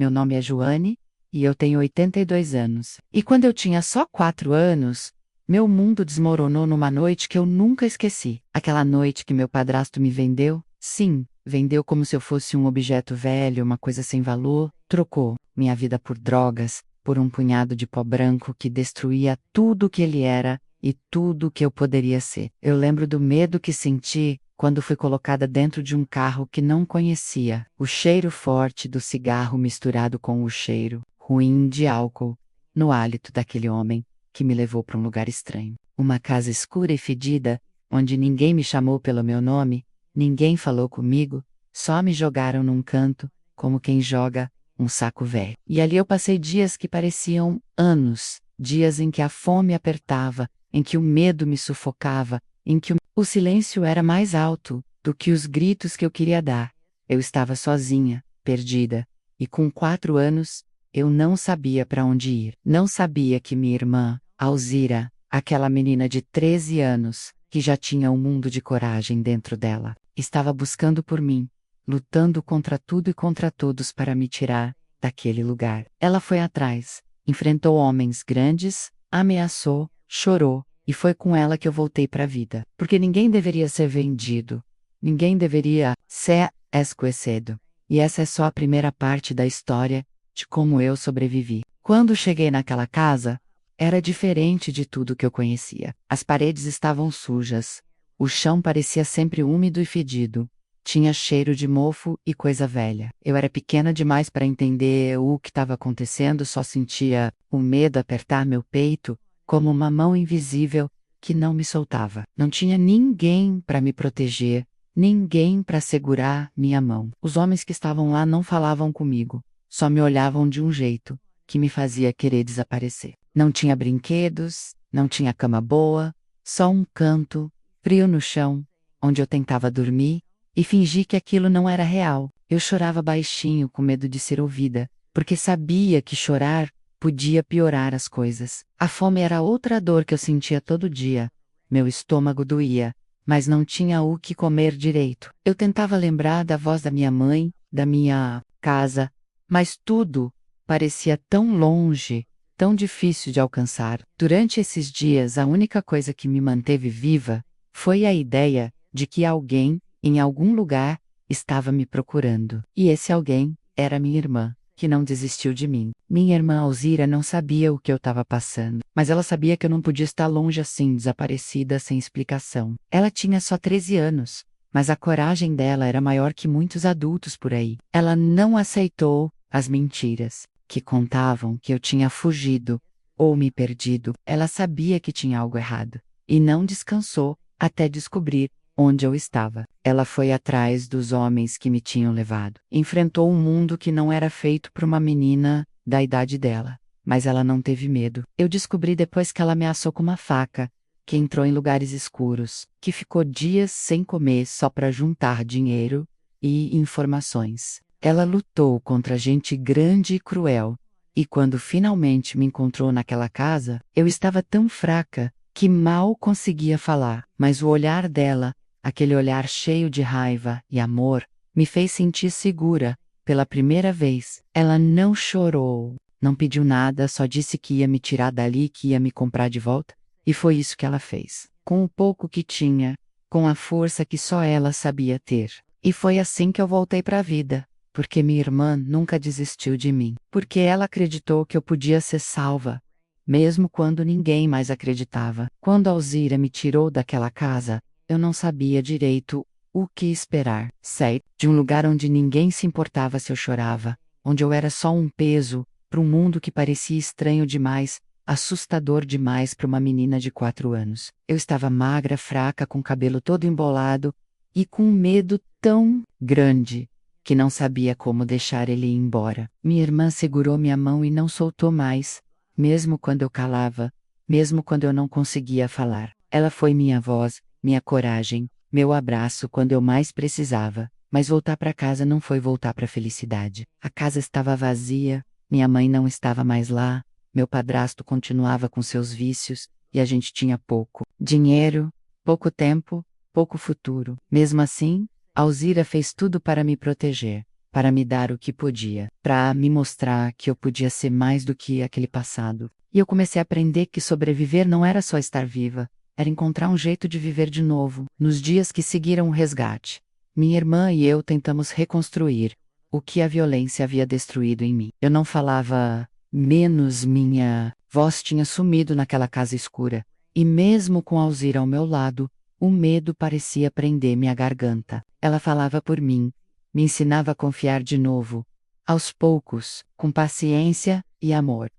Meu nome é Joane, e eu tenho 82 anos. E quando eu tinha só 4 anos, meu mundo desmoronou numa noite que eu nunca esqueci. Aquela noite que meu padrasto me vendeu. Sim, vendeu como se eu fosse um objeto velho, uma coisa sem valor. Trocou minha vida por drogas, por um punhado de pó branco que destruía tudo o que ele era e tudo o que eu poderia ser. Eu lembro do medo que senti quando fui colocada dentro de um carro que não conhecia. O cheiro forte do cigarro misturado com o cheiro ruim de álcool no hálito daquele homem que me levou para um lugar estranho. Uma casa escura e fedida, onde ninguém me chamou pelo meu nome, ninguém falou comigo, só me jogaram num canto, como quem joga um saco velho. E ali eu passei dias que pareciam anos, dias em que a fome apertava, em que o medo me sufocava, em que o silêncio era mais alto do que os gritos que eu queria dar. Eu estava sozinha, perdida, e com 4 anos, eu não sabia para onde ir. Não sabia que minha irmã, Alzira, aquela menina de 13 anos, que já tinha um mundo de coragem dentro dela, estava buscando por mim, lutando contra tudo e contra todos para me tirar daquele lugar. Ela foi atrás, enfrentou homens grandes, ameaçou, chorou, e foi com ela que eu voltei para a vida. Porque ninguém deveria ser vendido. Ninguém deveria ser esquecido. E essa é só a primeira parte da história de como eu sobrevivi. Quando cheguei naquela casa, era diferente de tudo que eu conhecia. As paredes estavam sujas. O chão parecia sempre úmido e fedido. Tinha cheiro de mofo e coisa velha. Eu era pequena demais para entender o que estava acontecendo, só sentia o medo apertar meu peito, como uma mão invisível que não me soltava. Não tinha ninguém para me proteger, ninguém para segurar minha mão. Os homens que estavam lá não falavam comigo, só me olhavam de um jeito que me fazia querer desaparecer. Não tinha brinquedos, não tinha cama boa, só um canto, frio no chão, onde eu tentava dormir e fingi que aquilo não era real. Eu chorava baixinho com medo de ser ouvida, porque sabia que chorar podia piorar as coisas. A fome era outra dor que eu sentia todo dia. Meu estômago doía, mas não tinha o que comer direito. Eu tentava lembrar da voz da minha mãe, da minha casa, mas tudo parecia tão longe, tão difícil de alcançar. Durante esses dias, a única coisa que me manteve viva foi a ideia de que alguém, em algum lugar, estava me procurando. E esse alguém era minha irmã, que não desistiu de mim. Minha irmã Alzira não sabia o que eu estava passando, mas ela sabia que eu não podia estar longe assim, desaparecida, sem explicação. Ela tinha só 13 anos, mas a coragem dela era maior que muitos adultos por aí. Ela não aceitou as mentiras que contavam que eu tinha fugido ou me perdido. Ela sabia que tinha algo errado e não descansou até descobrir onde eu estava. Ela foi atrás dos homens que me tinham levado. Enfrentou um mundo que não era feito para uma menina da idade dela. Mas ela não teve medo. Eu descobri depois que ela ameaçou com uma faca, que entrou em lugares escuros, que ficou dias sem comer só para juntar dinheiro e informações. Ela lutou contra gente grande e cruel. E quando finalmente me encontrou naquela casa, eu estava tão fraca que mal conseguia falar. Mas o olhar dela, aquele olhar cheio de raiva e amor, me fez sentir segura, pela primeira vez. Ela não chorou, não pediu nada, só disse que ia me tirar dali, que ia me comprar de volta. E foi isso que ela fez. Com o pouco que tinha, com a força que só ela sabia ter. E foi assim que eu voltei para a vida. Porque minha irmã nunca desistiu de mim. Porque ela acreditou que eu podia ser salva, mesmo quando ninguém mais acreditava. Quando Alzira me tirou daquela casa, eu não sabia direito o que esperar. Saí de um lugar onde ninguém se importava se eu chorava, onde eu era só um peso, para um mundo que parecia estranho demais, assustador demais para uma menina de 4 anos. Eu estava magra, fraca, com o cabelo todo embolado e com um medo tão grande que não sabia como deixar ele ir embora. Minha irmã segurou minha mão e não soltou mais, mesmo quando eu calava, mesmo quando eu não conseguia falar. Ela foi minha voz, minha coragem, meu abraço quando eu mais precisava. Mas voltar para casa não foi voltar para a felicidade. A casa estava vazia, minha mãe não estava mais lá, meu padrasto continuava com seus vícios, e a gente tinha pouco dinheiro, pouco tempo, pouco futuro. Mesmo assim, Alzira fez tudo para me proteger. para me dar o que podia, para me mostrar que eu podia ser mais do que aquele passado. E eu comecei a aprender que sobreviver não era só estar viva, era encontrar um jeito de viver de novo. Nos dias que seguiram o resgate, minha irmã e eu tentamos reconstruir o que a violência havia destruído em mim. Eu não falava menos, minha voz tinha sumido naquela casa escura, e mesmo com Alzira ao meu lado, o medo parecia prender minha garganta. Ela falava por mim, me ensinava a confiar de novo, aos poucos, com paciência e amor.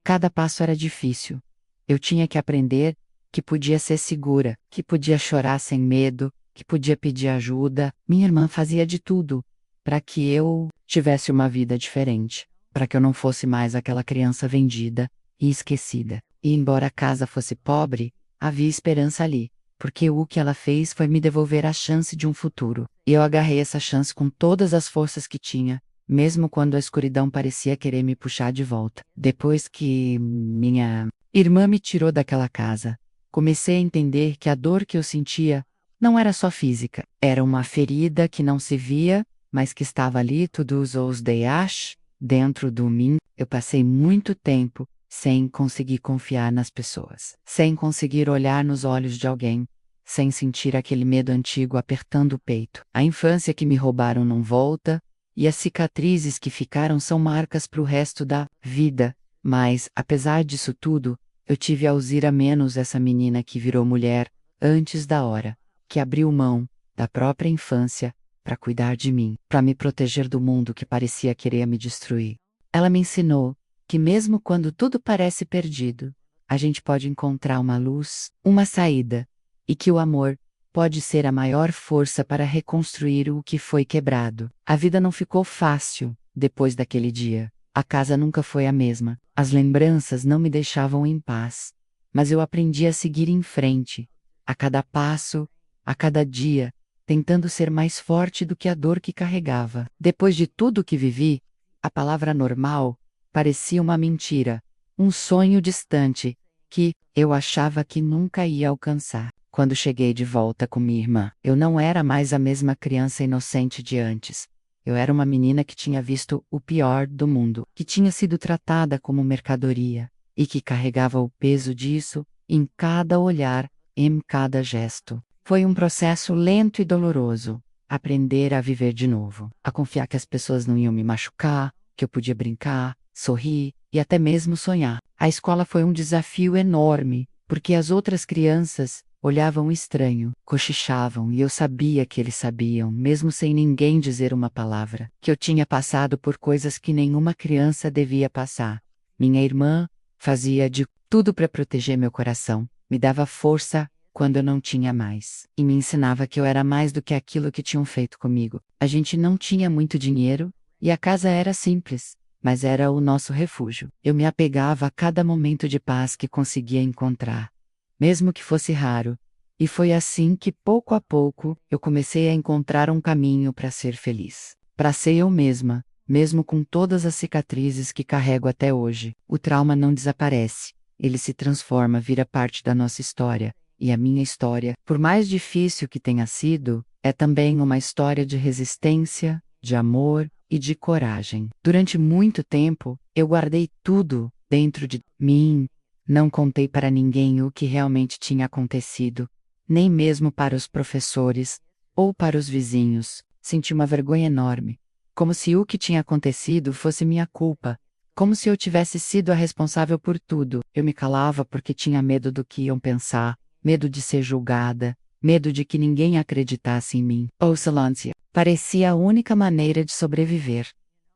Cada passo era difícil. Eu tinha que aprender que podia ser segura, que podia chorar sem medo, que podia pedir ajuda. Minha irmã fazia de tudo para que eu tivesse uma vida diferente, para que eu não fosse mais aquela criança vendida e esquecida. E embora a casa fosse pobre, havia esperança ali, porque o que ela fez foi me devolver a chance de um futuro. E eu agarrei essa chance com todas as forças que tinha, mesmo quando a escuridão parecia querer me puxar de volta. Depois que minha irmã me tirou daquela casa, comecei a entender que a dor que eu sentia não era só física, era uma ferida que não se via, mas que estava ali todos os dias, dentro de mim. Eu passei muito tempo sem conseguir confiar nas pessoas, sem conseguir olhar nos olhos de alguém, sem sentir aquele medo antigo apertando o peito. A infância que me roubaram não volta, e as cicatrizes que ficaram são marcas para o resto da vida. Mas, apesar disso tudo, eu tive a Alzira menos, essa menina que virou mulher antes da hora, que abriu mão da própria infância para cuidar de mim, para me proteger do mundo que parecia querer me destruir. Ela me ensinou que mesmo quando tudo parece perdido, a gente pode encontrar uma luz, uma saída, e que o amor pode ser a maior força para reconstruir o que foi quebrado. A vida não ficou fácil depois daquele dia. A casa nunca foi a mesma. As lembranças não me deixavam em paz. Mas eu aprendi a seguir em frente, a cada passo, a cada dia, tentando ser mais forte do que a dor que carregava. Depois de tudo que vivi, a palavra normal parecia uma mentira, um sonho distante, que eu achava que nunca ia alcançar. Quando cheguei de volta com minha irmã, eu não era mais a mesma criança inocente de antes. Eu era uma menina que tinha visto o pior do mundo, que tinha sido tratada como mercadoria, e que carregava o peso disso em cada olhar, em cada gesto. Foi um processo lento e doloroso, aprender a viver de novo, a confiar que as pessoas não iam me machucar, que eu podia brincar, sorrir e até mesmo sonhar. A escola foi um desafio enorme, porque as outras crianças olhavam estranho, cochichavam e eu sabia que eles sabiam, mesmo sem ninguém dizer uma palavra, que eu tinha passado por coisas que nenhuma criança devia passar. Minha irmã fazia de tudo para proteger meu coração, me dava força quando eu não tinha mais, e me ensinava que eu era mais do que aquilo que tinham feito comigo. A gente não tinha muito dinheiro, e a casa era simples, mas era o nosso refúgio. Eu me apegava a cada momento de paz que conseguia encontrar, mesmo que fosse raro, e foi assim que, pouco a pouco, eu comecei a encontrar um caminho para ser feliz. Para ser eu mesma, mesmo com todas as cicatrizes que carrego até hoje. O trauma não desaparece, ele se transforma, vira parte da nossa história, e a minha história, por mais difícil que tenha sido, é também uma história de resistência, de amor e de coragem. Durante muito tempo, eu guardei tudo dentro de mim. Não contei para ninguém o que realmente tinha acontecido, nem mesmo para os professores ou para os vizinhos. Senti uma vergonha enorme, como se o que tinha acontecido fosse minha culpa, como se eu tivesse sido a responsável por tudo. Eu me calava porque tinha medo do que iam pensar, medo de ser julgada, medo de que ninguém acreditasse em mim. Ou silêncio parecia a única maneira de sobreviver,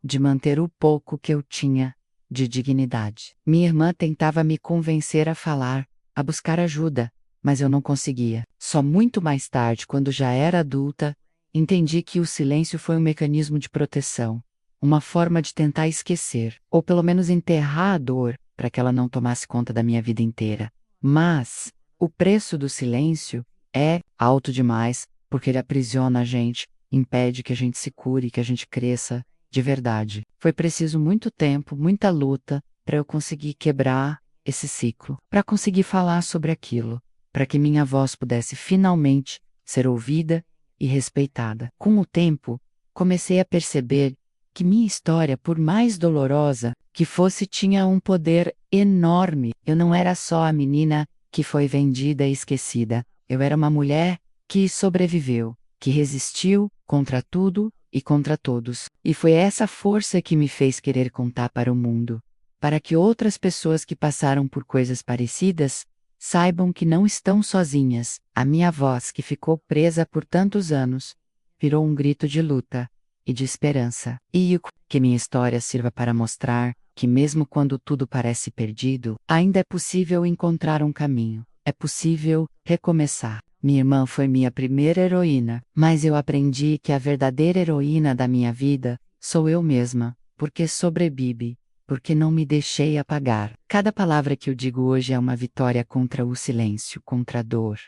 de manter o pouco que eu tinha de dignidade. Minha irmã tentava me convencer a falar, a buscar ajuda, mas eu não conseguia. Só muito mais tarde, quando já era adulta, entendi que o silêncio foi um mecanismo de proteção, uma forma de tentar esquecer, ou pelo menos enterrar a dor, para que ela não tomasse conta da minha vida inteira. Mas o preço do silêncio é alto demais, porque ele aprisiona a gente, impede que a gente se cure, que a gente cresça de verdade. Foi preciso muito tempo, muita luta, para eu conseguir quebrar esse ciclo, para conseguir falar sobre aquilo, para que minha voz pudesse finalmente ser ouvida e respeitada. Com o tempo, comecei a perceber que minha história, por mais dolorosa que fosse, tinha um poder enorme. Eu não era só a menina que foi vendida e esquecida. Eu era uma mulher que sobreviveu, que resistiu contra tudo e contra todos. E foi essa força que me fez querer contar para o mundo, para que outras pessoas que passaram por coisas parecidas saibam que não estão sozinhas. A minha voz, que ficou presa por tantos anos, virou um grito de luta e de esperança. E que minha história sirva para mostrar que, mesmo quando tudo parece perdido, ainda é possível encontrar um caminho. É possível recomeçar. Minha irmã foi minha primeira heroína, mas eu aprendi que a verdadeira heroína da minha vida sou eu mesma, porque sobrevivi, porque não me deixei apagar. Cada palavra que eu digo hoje é uma vitória contra o silêncio, contra a dor,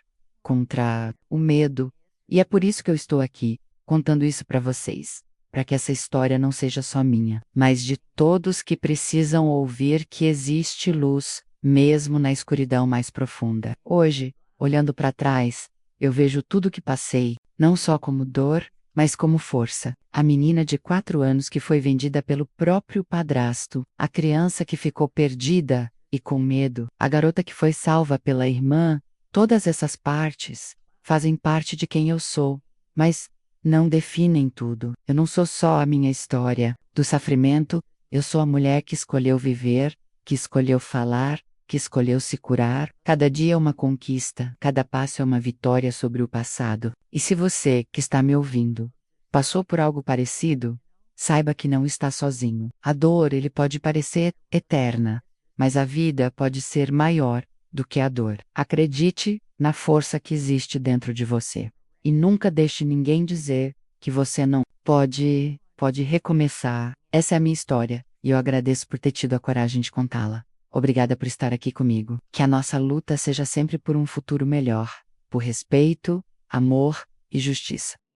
contra o medo. E é por isso que eu estou aqui, contando isso para vocês, para que essa história não seja só minha, mas de todos que precisam ouvir que existe luz, mesmo na escuridão mais profunda. Hoje, olhando para trás, eu vejo tudo que passei, não só como dor, mas como força. A menina de 4 anos que foi vendida pelo próprio padrasto, a criança que ficou perdida e com medo, a garota que foi salva pela irmã, todas essas partes fazem parte de quem eu sou, mas não definem tudo. Eu não sou só a minha história do sofrimento, eu sou a mulher que escolheu viver, que escolheu falar, que escolheu se curar. Cada dia é uma conquista, cada passo é uma vitória sobre o passado. E se você, que está me ouvindo, passou por algo parecido, saiba que não está sozinho. A dor, ele pode parecer eterna, mas a vida pode ser maior do que a dor. Acredite na força que existe dentro de você. E nunca deixe ninguém dizer que você não pode recomeçar. Essa é a minha história, e eu agradeço por ter tido a coragem de contá-la. Obrigada por estar aqui comigo. Que a nossa luta seja sempre por um futuro melhor, por respeito, amor e justiça.